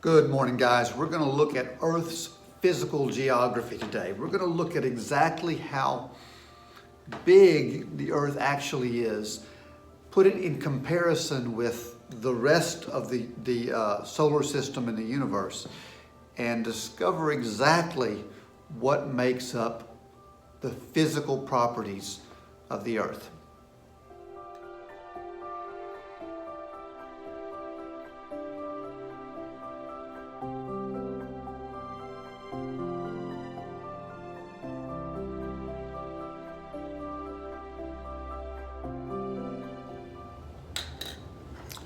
Good morning, guys. We're going to look at Earth's physical geography today. We're going to look at exactly how big the Earth actually is, put it in comparison with the rest of the solar system and the universe, and discover exactly what makes up the physical properties of the Earth.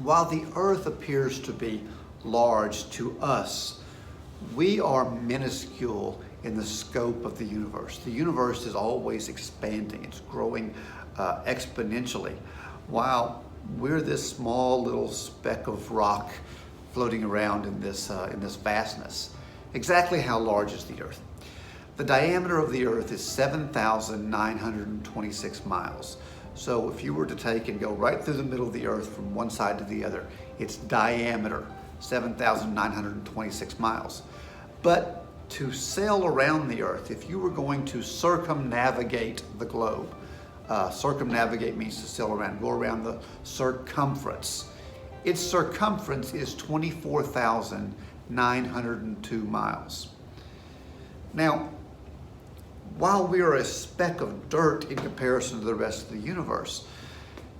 While the Earth appears to be large to us, we are minuscule in the scope of the universe. The universe is always expanding. It's growing exponentially, while we're this small little speck of rock floating around in this vastness. Exactly how large is the Earth? The diameter of the Earth is 7,926 miles. So if you were to take and go right through the middle of the Earth from one side to the other, its diameter, 7,926 miles. But to sail around the Earth, if you were going to circumnavigate the globe, circumnavigate means to sail around, go around the circumference. Its circumference is 24,902 miles. Now, while we are a speck of dirt in comparison to the rest of the universe,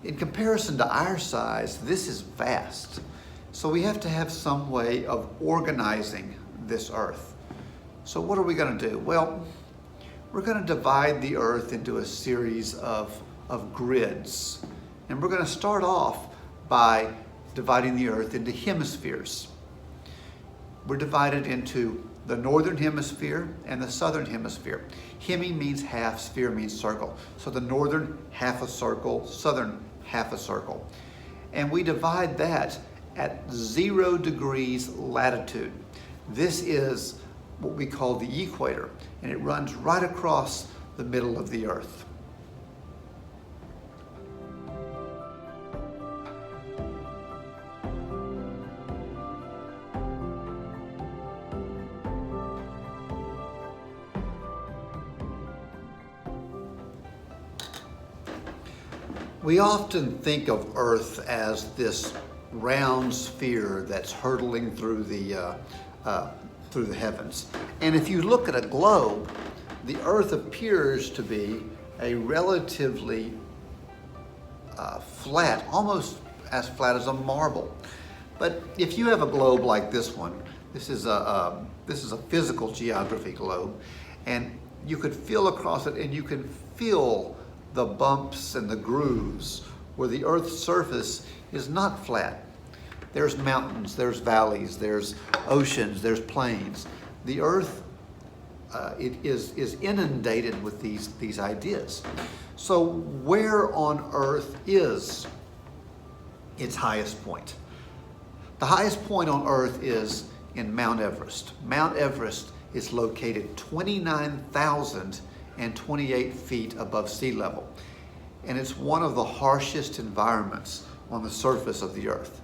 in comparison to our size, this is vast. So we have to have some way of organizing this Earth. So what are we going to do? Well, we're going to divide the Earth into a series of grids. And we're going to start off by dividing the Earth into hemispheres. We're divided into the northern hemisphere and the southern hemisphere. Hemi means half, sphere means circle. So the northern half a circle, southern half a circle. And we divide that at 0 degrees latitude. This is what we call the equator, and it runs right across the middle of the Earth. We often think of Earth as this round sphere that's hurtling through the heavens. And if you look at a globe, the Earth appears to be a relatively flat, almost as flat as a marble. But if you have a globe like this one, this is a physical geography globe, and you could feel across it, and you can feel the bumps and the grooves where the Earth's surface is not flat. There's mountains, there's valleys, there's oceans, there's plains. The Earth it is inundated with these ideas. So where on Earth is its highest point? The highest point on Earth is in Mount Everest. Mount Everest is located 29,028 feet above sea level. And it's one of the harshest environments on the surface of the Earth.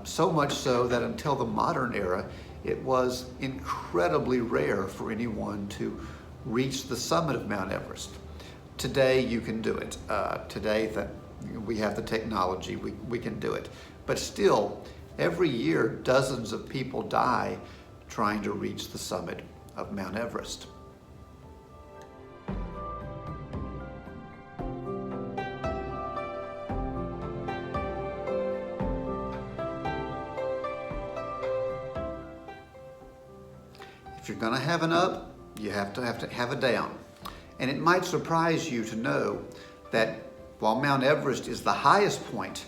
So much so that until the modern era, it was incredibly rare for anyone to reach the summit of Mount Everest. Today, you can do it. Today, that we have the technology, we can do it. But still, every year, dozens of people die trying to reach the summit of Mount Everest. If you're going to have an up, you have to have a down. And it might surprise you to know that while Mount Everest is the highest point,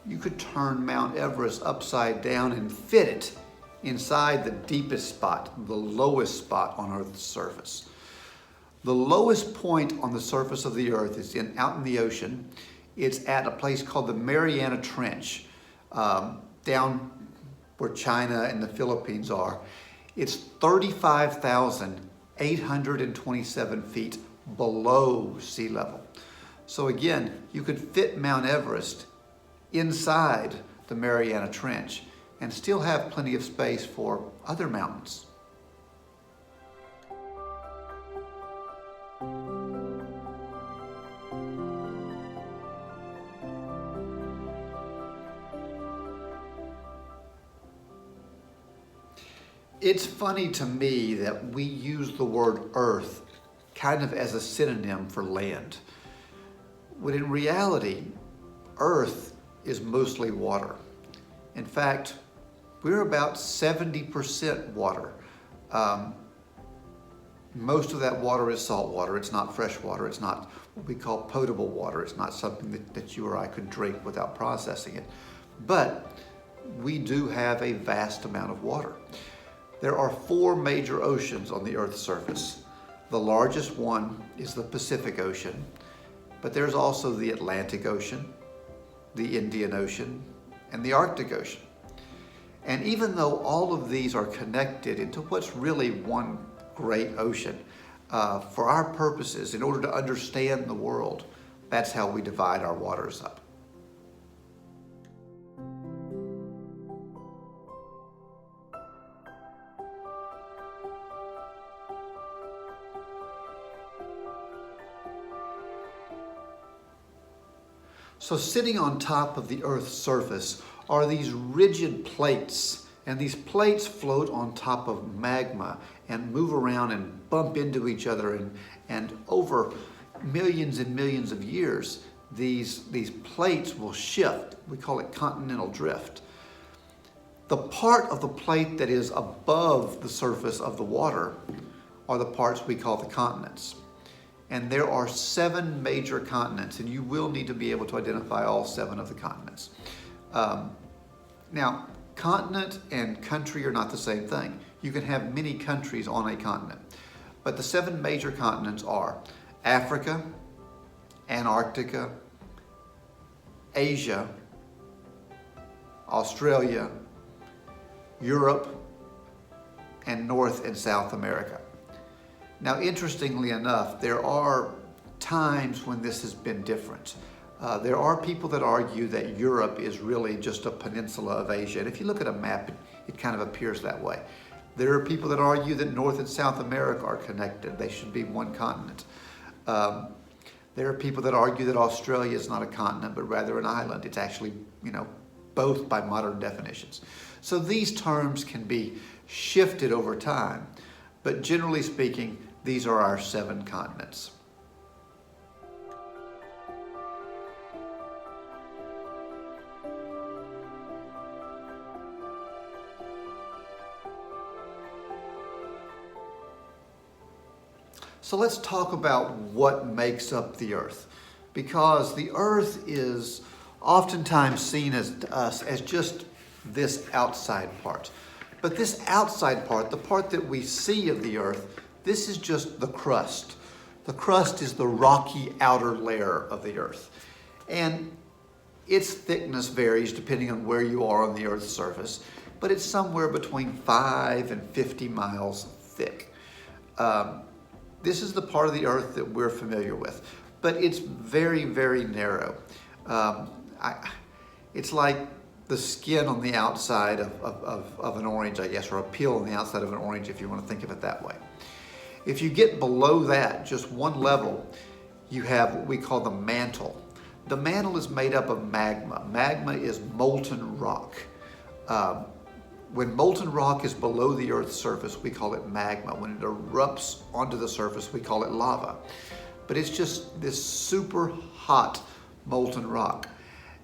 you could turn Mount Everest upside down and fit it inside the deepest spot, the lowest spot on Earth's surface. The lowest point on the surface of the Earth is out in the ocean. It's at a place called the Mariana Trench, down where China and the Philippines are. It's 35,827 feet below sea level. So again, you could fit Mount Everest inside the Mariana Trench, and still have plenty of space for other mountains. It's funny to me that we use the word earth kind of as a synonym for land, when in reality, earth is mostly water. In fact, we're about 70% water. Most of that water is salt water. It's not fresh water. It's not what we call potable water. It's not something that you or I could drink without processing it. But we do have a vast amount of water. There are 4 major oceans on the Earth's surface. The largest one is the Pacific Ocean, but there's also the Atlantic Ocean, the Indian Ocean, and the Arctic Ocean. And even though all of these are connected into what's really one great ocean, for our purposes, in order to understand the world, that's how we divide our waters up. So sitting on top of the Earth's surface are these rigid plates, and these plates float on top of magma and move around and bump into each other, and over millions and millions of years, these plates will shift. We call it continental drift. The part of the plate that is above the surface of the water are the parts we call the continents. And there are 7 major continents, and you will need to be able to identify all 7 of the continents. Now, continent and country are not the same thing. You can have many countries on a continent. But the 7 major continents are Africa, Antarctica, Asia, Australia, Europe, and North and South America. Now, interestingly enough, there are times when this has been different. There are people that argue that Europe is really just a peninsula of Asia. And if you look at a map, it kind of appears that way. There are people that argue that North and South America are connected. They should be one continent. There are people that argue that Australia is not a continent, but rather an island. It's actually, both by modern definitions. So these terms can be shifted over time, but generally speaking, these are our 7 continents. So let's talk about what makes up the earth, because the earth is oftentimes seen as just this outside part. But this outside part, the part that we see of the earth, this is just the crust. The crust is the rocky outer layer of the earth. And its thickness varies depending on where you are on the earth's surface, but it's somewhere between 5 and 50 miles thick. This is the part of the earth that we're familiar with, but it's very, very narrow. It's like the skin on the outside of an orange, I guess, or a peel on the outside of an orange, if you want to think of it that way. If you get below that, just one level, you have what we call the mantle. The mantle is made up of magma. Magma is molten rock. When molten rock is below the earth's surface, we call it magma. When it erupts onto the surface, we call it lava. But it's just this super hot molten rock.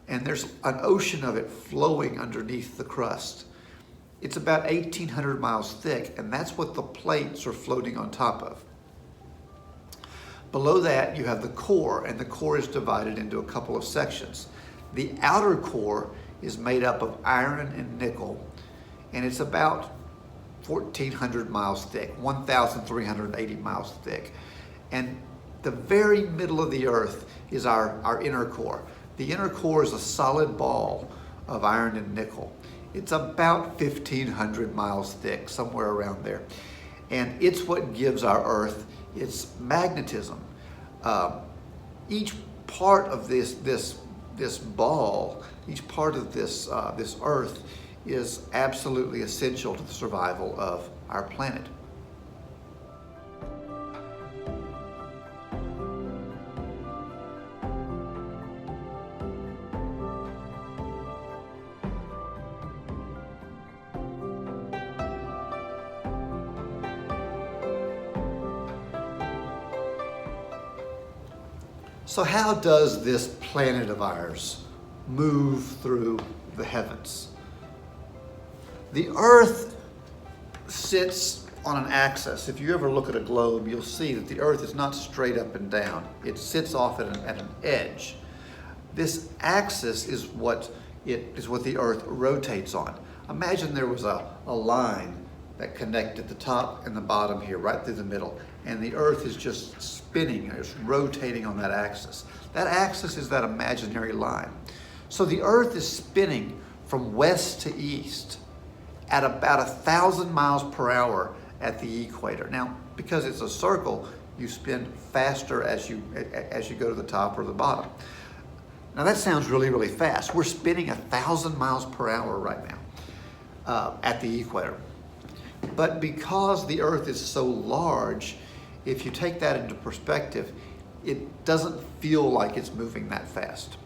And there's an ocean of it flowing underneath the crust. It's about 1,800 miles thick, and that's what the plates are floating on top of. Below that, you have the core, and the core is divided into a couple of sections. The outer core is made up of iron and nickel, and it's about 1,400 miles thick, 1,380 miles thick. And the very middle of the earth is our inner core. The inner core is a solid ball of iron and nickel. It's about 1,500 miles thick, somewhere around there. And it's what gives our earth its magnetism. Each part of this ball, each part of this earth is absolutely essential to the survival of our planet. So how does this planet of ours move through the heavens? The Earth sits on an axis. If you ever look at a globe, you'll see that the Earth is not straight up and down. It sits off at an edge. This axis is what the Earth rotates on. Imagine there was a line that connected the top and the bottom here, right through the middle, and the Earth is just spinning, it's rotating on that axis. That axis is that imaginary line. So the Earth is spinning from west to east at about 1,000 miles per hour at the equator. Now, because it's a circle, you spin faster as you go to the top or the bottom. Now that sounds really, really fast. We're spinning 1,000 miles per hour right now at the equator. But because the Earth is so large, if you take that into perspective, it doesn't feel like it's moving that fast.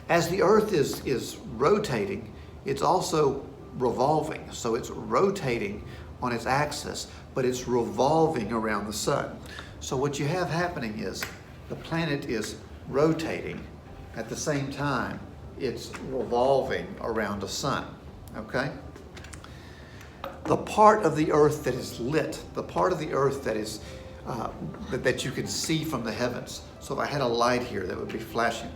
As the Earth is rotating, it's also revolving. So it's rotating on its axis, but it's revolving around the sun. So what you have happening is the planet is rotating at the same time it's revolving around the sun, okay? The part of the Earth that is lit, the part of the Earth that is that you can see from the heavens. So if I had a light here that would be flashing,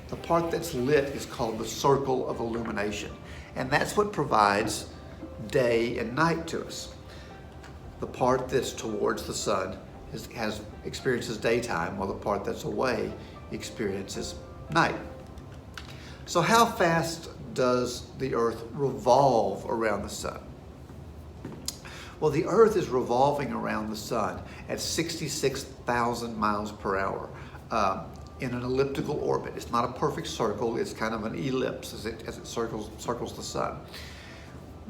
the part that's lit is called the circle of illumination. And that's what provides day and night to us. The part that's towards the sun experiences daytime, while the part that's away experiences night. So how fast does the Earth revolve around the sun? Well, the Earth is revolving around the sun at 66,000 miles per hour in an elliptical orbit. It's not a perfect circle, it's kind of an ellipse as it circles the sun.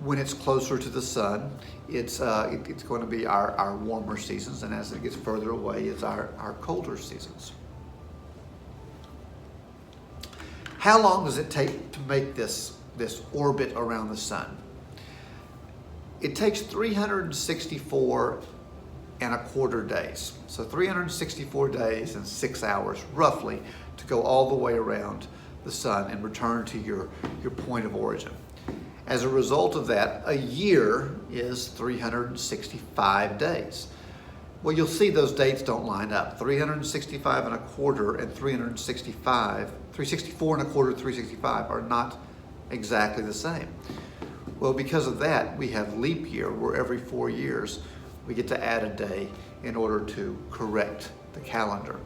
When it's closer to the sun, it's going to be our warmer seasons, and as it gets further away, it's our colder seasons. How long does it take to make this orbit around the sun? It takes 364 and a quarter days. So 364 days and 6 hours, roughly, to go all the way around the sun and return to your point of origin. As a result of that, a year is 365 days. Well, you'll see those dates don't line up. 365 and a quarter and 364 and a quarter, 365 are not exactly the same. Well, because of that, we have leap year, where every 4 years we get to add a day in order to correct the calendar.